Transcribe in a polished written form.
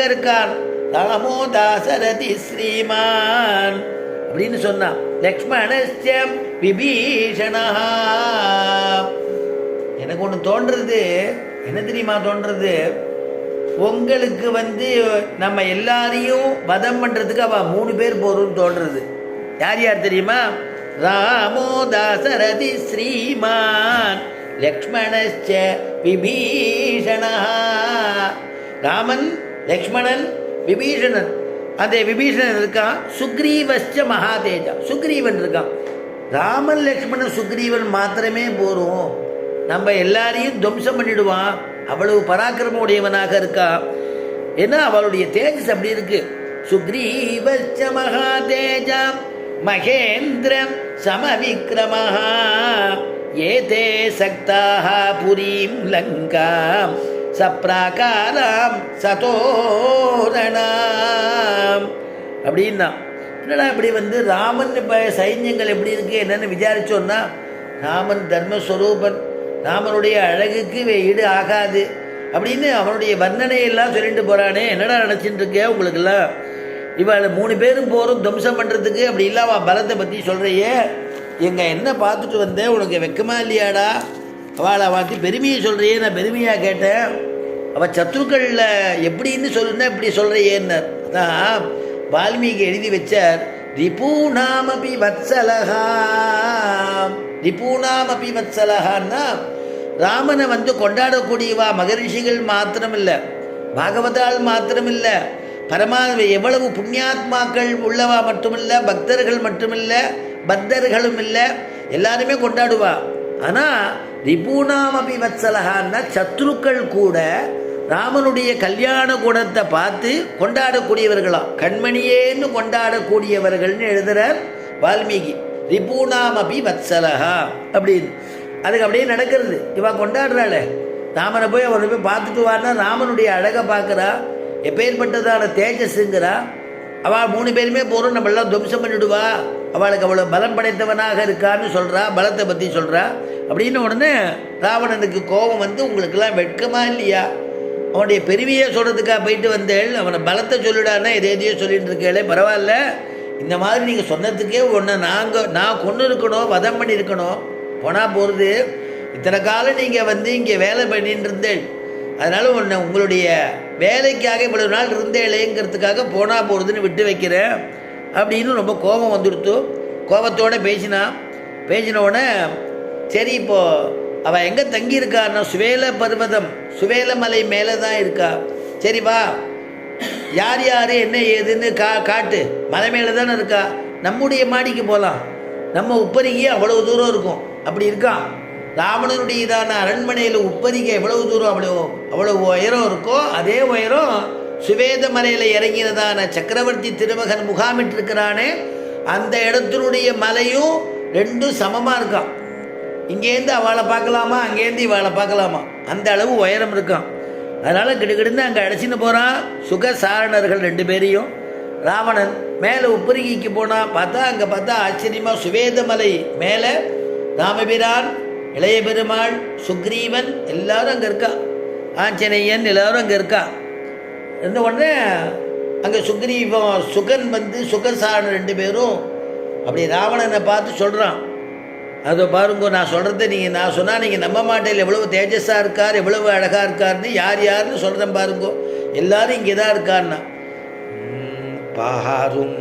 இருக்கான். ராமோ தாசரதி ஸ்ரீமான் அப்படின்னு சொன்னான். லக்ஷ்மணஸ்யம் விபீஷணா. எனக்கு ஒன்று தோன்றது, என்ன தெரியுமா தோன்றது, உங்களுக்கு நம்ம எல்லாரையும் வதம் பண்ணுறதுக்கு அவள் 3 பேர் போகிறோன்னு தோன்றது. யார் யார் தெரியுமா? ராமோ தாசரதி ஸ்ரீமான் லக்ஷ்மணஸ்ச விபீஷணா. ராமன், லக்ஷ்மணன், விபீஷணன். அந்த விபீஷணன் இருக்கான். சுக்ரீவஸ்ச மகாதேஜா, சுக்ரீவன் இருக்கான். ராமன், லக்ஷ்மணன், சுக்ரீவன் மாத்திரமே போகிறோம், நம்ம எல்லாரையும் துவம்சம் பண்ணிடுவான். அவ்வளவு பராக்கிரமம் உடையவனாக இருக்கா. ஏன்னா அவளுடைய தேஜஸ் அப்படி இருக்கு. சுக்ரீவஸ்ச மகாதேஜா மகேந்திரம் சமவிக்ரமஹா ஏதே சக்தாக புரீம் லங்காம் சப்ராகாராம் சதோரணாம் அப்படின்னா. என்னடா இப்படி ராமன் சைன்யங்கள் எப்படி இருக்கு என்னன்னு விசாரிச்சோன்னா, ராமன் தர்மஸ்வரூபன், ராமனுடைய அழகுக்கு ஈடு ஆகாது அப்படின்னு அவனுடைய வர்ணனையெல்லாம் சொல்லிட்டு போகிறானே. என்னடா நினச்சிட்டு இருக்கே உங்களுக்கெல்லாம்? இவள் 3 பேரும் போகிறோம் துவம்சம் பண்ணுறதுக்கு, அப்படி இல்லை அவள் பலத்தை பற்றி சொல்கிறையே. என்ன பார்த்துட்டு வந்தேன், உனக்கு வெக்கமா இல்லையாடா? அவளை பார்த்து பெருமையை சொல்கிறையே. நான் பெருமையாக கேட்டேன். அவள் சத்ருக்களில் எப்படின்னு சொல்லுன்னா இப்படி சொல்கிறையேன்னு. அதான் வால்மீகி எழுதி வச்சார். ரிபூணாமபி வத்சலஹா. ரிபூணாமபி வத்சலஹான்னா ராமனை கொண்டாடக்கூடியவா மகரிஷிகள் மாத்திரம் இல்லை, பாகவதால் மாத்திரம் இல்லை, எவ்வளவு புண்ணியாத்மாக்கள் உள்ளவா மட்டுமில்லை, பக்தர்கள் மட்டுமில்லை, பக்தர்களும் இல்லை, எல்லாருமே கொண்டாடுவா. ஆனால் ரிபூணாமபி வத்சலஹான்னா சத்ருக்கள் கூட ராமனுடைய கல்யாண குணத்தை பார்த்து கொண்டாடக்கூடியவர்களாம். கண்மணியேன்னு கொண்டாடக்கூடியவர்கள்னு எழுதுகிறார் வால்மீகி. ரிபூணாமபி வத்சலஹா அப்படின்னு. அதுக்கு அப்படியே நடக்கிறது. இவன் கொண்டாடுறாள். ராமனை போய் அவனை போய் பார்த்துட்டு வான்னா ராமனுடைய அழகை பார்க்குறா, எப்பேற்பட்டதான தேஜஸ்ங்கிறா. அவள் 3 பேருமே போகிறோம், நம்மளாம் துவம்சம் பண்ணிவிடுவா, அவளுக்கு அவ்வளோ பலம் படைத்தவனாக இருக்கான்னு சொல்கிறா, பலத்தை பற்றி சொல்கிறா. அப்படின்னு உடனே ராவணனுக்கு கோபம் உங்களுக்கெல்லாம் வெட்கமா இல்லையா? அவனுடைய பெருமையை சொல்கிறதுக்காக போயிட்டு வந்தேள், அவனை பலத்தை சொல்லிடான்னா எதையோ சொல்லிட்டு இருக்கேளே. பரவாயில்ல, இந்த மாதிரி நீங்கள் சொன்னதுக்கே ஒன்று நான் கொண்டு இருக்கணும், வதம் பண்ணியிருக்கணும். போனால் போகிறது, இத்தனை காலம் நீங்கள் இங்கே வேலை பண்ணிட்டு இருந்தேள், அதனால் உங்களுடைய வேலைக்காக இவ்வளவு நாள் இருந்தேளேங்கிறதுக்காக போனால் போகிறதுன்னு விட்டு வைக்கிறேன் அப்படின்னு ரொம்ப கோபம் வந்துடுத்து. கோபத்தோடு பேசினோடனே சரி, இப்போது அவள் எங்கே தங்கியிருக்கான்னா சுவேல பர்வதம், சுவேலமலை மேலே தான் இருக்கா. சரி வா, யார் யார் என்ன ஏதுன்னு காட்டு. மலை மேலே தானே இருக்கா, நம்முடைய மாடிக்கு போகலாம். நம்ம உப்பரிக்கே அவ்வளவு தூரம் இருக்கும். அப்படி இருக்கான் ராவணனுடைய இதான அரண்மனையில் உப்பரிக்கை எவ்வளவு தூரம் அவ்வளவு உயரம் இருக்கோ அதே உயரம் சுவேத மலையில் இறங்கினதான சக்கரவர்த்தி திருமகன் முகாமிட்டிருக்கிறானே அந்த இடத்தினுடைய மலையும் 2 சமமாக இருக்கான். இங்கேருந்து அவளை பார்க்கலாமா, அங்கேருந்து இவளை பார்க்கலாமா, அந்த அளவு உயரம் இருக்கான். அதனால் கிடுகிடுந்து அங்கே அடைச்சின்னு போகிறான். சுகசாரணர்கள் 2 பேரையும். ராவணன் மேலே உப்பரிகைக்கு போனால் அங்கே பார்த்தா ஆச்சரியமாக சுவேதமலை மேலே ராமபிரான், இளைய பெருமாள், சுக்ரீவன் எல்லாரும் அங்கே இருக்கா. ஆஞ்சநேயன் எல்லாரும் அங்கே இருக்கா. இருந்த உடனே அங்கே சுகன் சுகசாரண 2 பேரும் அப்படி ராவணனை பார்த்து சொல்கிறான். அதை பாருங்க, நான் சொல்கிறத நான் சொன்னால் நீங்கள் நம்ப மாட்டேன், எவ்வளவு தேஜஸாக இருக்கார், எவ்வளவு அழகாக இருக்கார்னு. யாருன்னு சொல்கிறேன் பாருங்கோ, எல்லாரும் இங்கே தான் இருக்காருன்னா. பாரும்